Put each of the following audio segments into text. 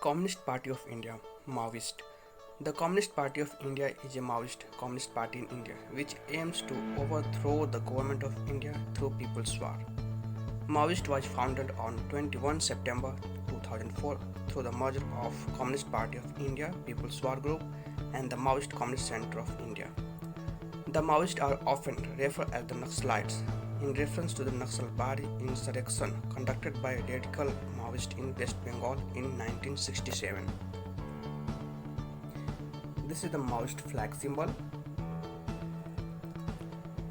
Communist Party of India, Maoist. The Communist Party of India is a Maoist communist party in India which aims to overthrow the government of India through People's War. Maoist was founded on 21 September 2004 through the merger of Communist Party of India People's War Group and the Maoist Communist Center of India. The Maoists are often referred as the Naxalites in reference to the Naxalbari insurrection conducted by radical Maoists in West Bengal in 1967. This is the Maoist flag symbol.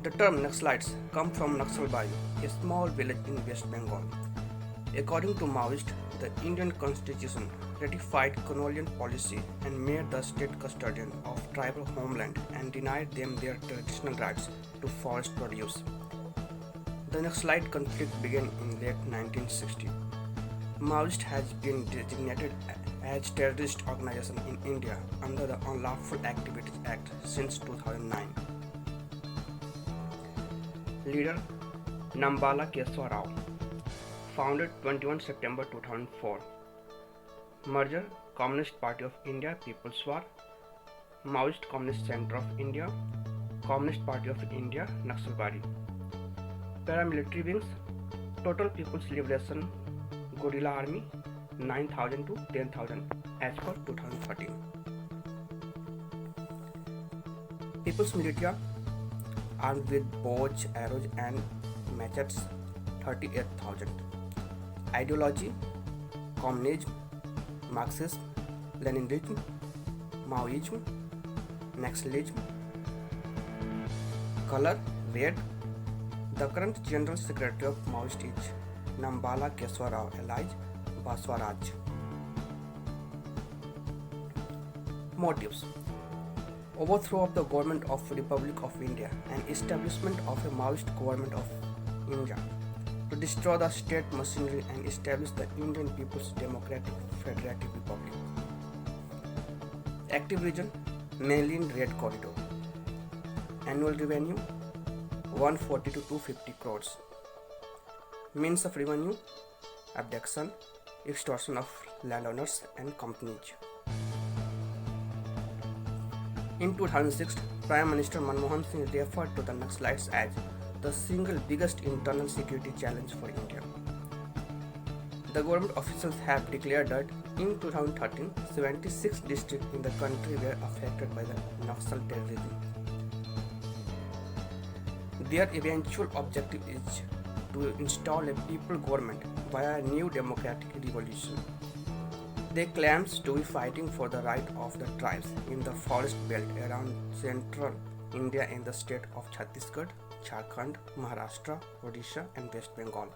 The term Naxalites come from Naxalbari, a small village in West Bengal. According to Maoists, the Indian Constitution ratified colonial policy and made the state custodian of tribal homeland and denied them their traditional rights to forest produce. The Naxalite conflict began in late 1960. Maoist has been designated as terrorist organization in India under the Unlawful Activities Act since 2009. Leader Nambala Keswa Rao, founded 21 September 2004. Merger Communist Party of India People's War, Maoist Communist Center of India, Communist Party of India Naxalbari. Paramilitary wings, total People's Liberation Guerrilla Army 9,000 to 10,000 as per 2013. People's Militia armed with bows, arrows and machetes 38,000. Ideology Communism, Marxism, Leninism, Maoism, Naxalism. Color red. The current General Secretary of Maoist is Nambala Keswa Rao alias Baswaraj. Motives: overthrow of the government of Republic of India and establishment of a Maoist government of India to destroy the state machinery and establish the Indian People's Democratic Federative Republic. Active region mainly in Red Corridor. Annual revenue 140 to 250 crores. Means of revenue: abduction, extortion of landowners and companies. In 2006, Prime Minister Manmohan Singh referred to the Naxalites as the single biggest internal security challenge for India. The government officials have declared that in 2013, 76 districts in the country were affected by the Naxal terrorism. Their eventual objective is to install a people government via a new democratic revolution. They claim to be fighting for the right of the tribes in the forest belt around central India in the state of Chhattisgarh, Jharkhand, Maharashtra, Odisha and West Bengal.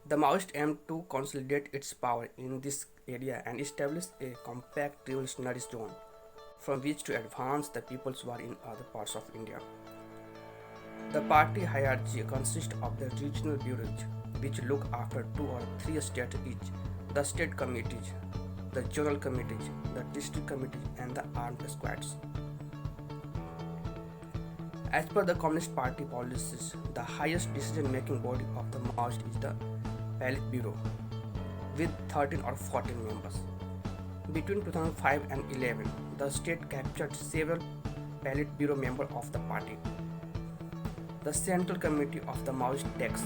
The Maoists aim to consolidate its power in this area and establish a compact revolutionary zone from which to advance the People's War in other parts of India. The party hierarchy consists of the regional bureaus, which look after 2 or 3 states each, the state committees, the zonal committees, the district committees and the armed squads. As per the Communist Party policies, the highest decision-making body of the Maoist is the Politburo, with 13 or 14 members. Between 2005 and 11, the state captured several Politburo members of the party. The Central Committee of the Maoist takes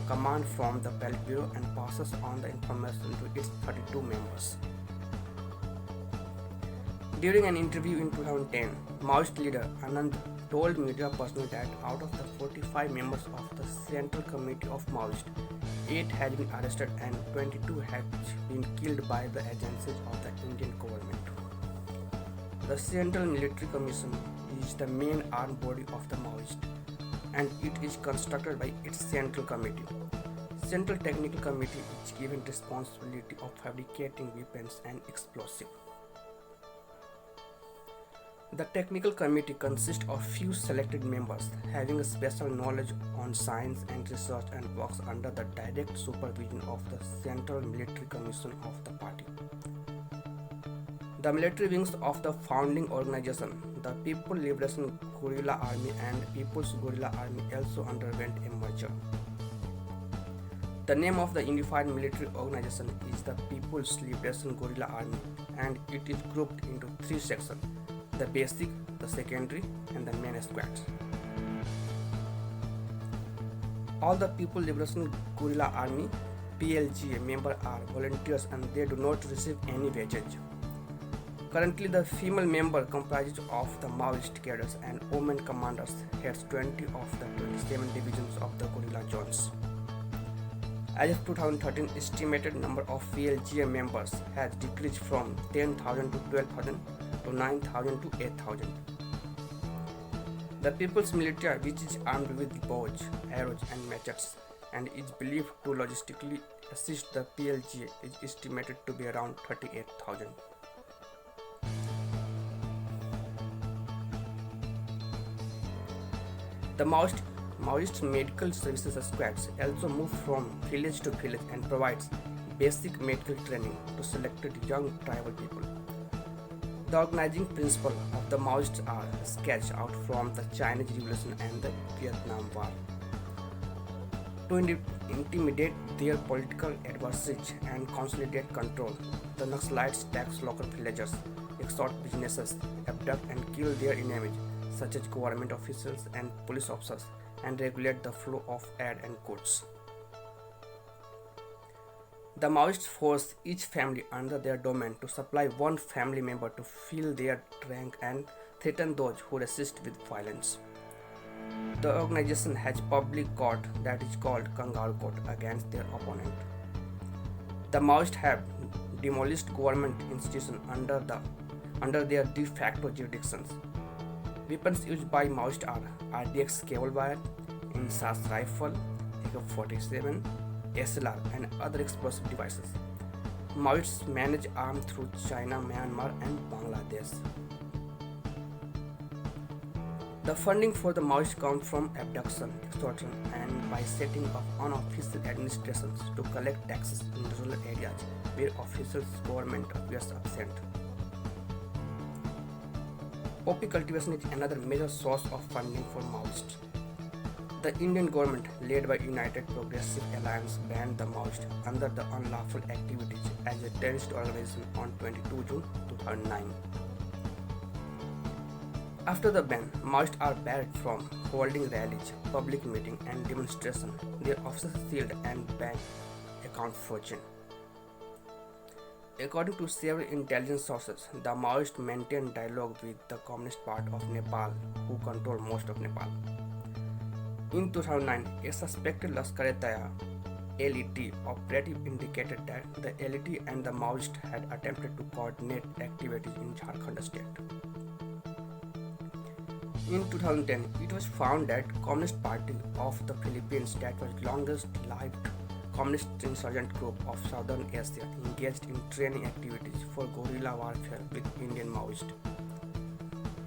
command from the Politburo and passes on the information to its 32 members. During an interview in 2010, Maoist leader Anand told media personnel that out of the 45 members of the Central Committee of Maoist, 8 had been arrested and 22 had been killed by the agencies of the Indian government. The Central Military Commission is the main armed body of the Maoist and it is constructed by its Central Committee. Central Technical Committee is given responsibility of fabricating weapons and explosives. The Technical Committee consists of few selected members having a special knowledge on science and research and works under the direct supervision of the Central Military Commission of the party. The military wings of the founding organization, the People Liberation Guerrilla Army and People's Guerrilla Army, also underwent a merger. The name of the unified military organization is the People's Liberation Guerrilla Army, and it is grouped into three sections: the basic, the secondary, and the main squads. All the People's Liberation Guerrilla Army PLGA members are volunteers and they do not receive any wages. Currently, the female member comprises of the Maoist cadres and women commanders heads 20 of the 27 divisions of the guerrilla zones. As of 2013, estimated number of PLGA members has decreased from 10,000 to 12,000 to 9,000 to 8,000. The People's Military, which is armed with bows, arrows and machetes and is believed to logistically assist the PLGA, is estimated to be around 38,000. The Maoist medical services squads also move from village to village and provides basic medical training to selected young tribal people. The organizing principles of the Maoists are sketched out from the Chinese Revolution and the Vietnam War. To intimidate their political adversaries and consolidate control, the Naxalites tax local villagers, extort businesses, abduct and kill their enemies, such as government officials and police officers, and regulate the flow of aid and goods. The Maoists force each family under their domain to supply one family member to fill their rank and threaten those who resist with violence. The organization has public court that is called Kangaroo Court against their opponent. The Maoists have demolished government institutions under their de facto jurisdictions. Weapons used by Maoists are RDX cable wire, Insas rifle, AK-47, SLR and other explosive devices. Maoists manage arms through China, Myanmar and Bangladesh. The funding for the Maoists comes from abduction, extortion and by setting up unofficial administrations to collect taxes in rural areas where official government appears absent. Poppy cultivation is another major source of funding for Maoists. The Indian government, led by United Progressive Alliance, banned the Maoists under the unlawful activities as a terrorist organization on 22 June 2009. After the ban, Maoists are barred from holding rallies, public meetings and demonstrations. Their offices sealed and bank accounts frozen. According to several intelligence sources, the Maoists maintain dialogue with the Communist Party of Nepal, who control most of Nepal. In 2009, a suspected Lashkar-e-Taiba LET operative indicated that the LET and the Maoists had attempted to coordinate activities in Jharkhand state. In 2010, it was found that Communist Party of the Philippines, that was longest-lived communist insurgent group of Southern Asia, engaged in training activities for guerrilla warfare with Indian Maoists.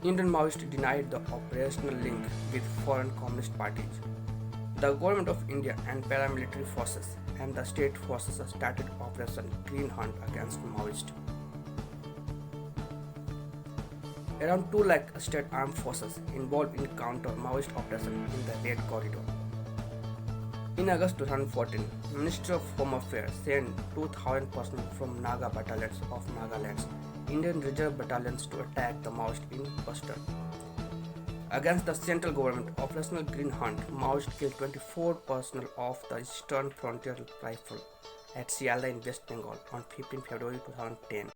Indian Maoists denied the operational link with foreign communist parties. The government of India and paramilitary forces and the state forces started Operation Green Hunt against Maoists. Around 2 lakh state armed forces involved in counter-Maoist operations in the Red Corridor. In August 2014, Ministry of Home Affairs sent 2,000 personnel from Naga battalions of Nagaland, Indian Reserve battalions to attack the Maoists in Buster. Against the central government, Operational Green Hunt, Maoists killed 24 personnel of the Eastern Frontier Rifle at Sialda in West Bengal on 15 February 2010.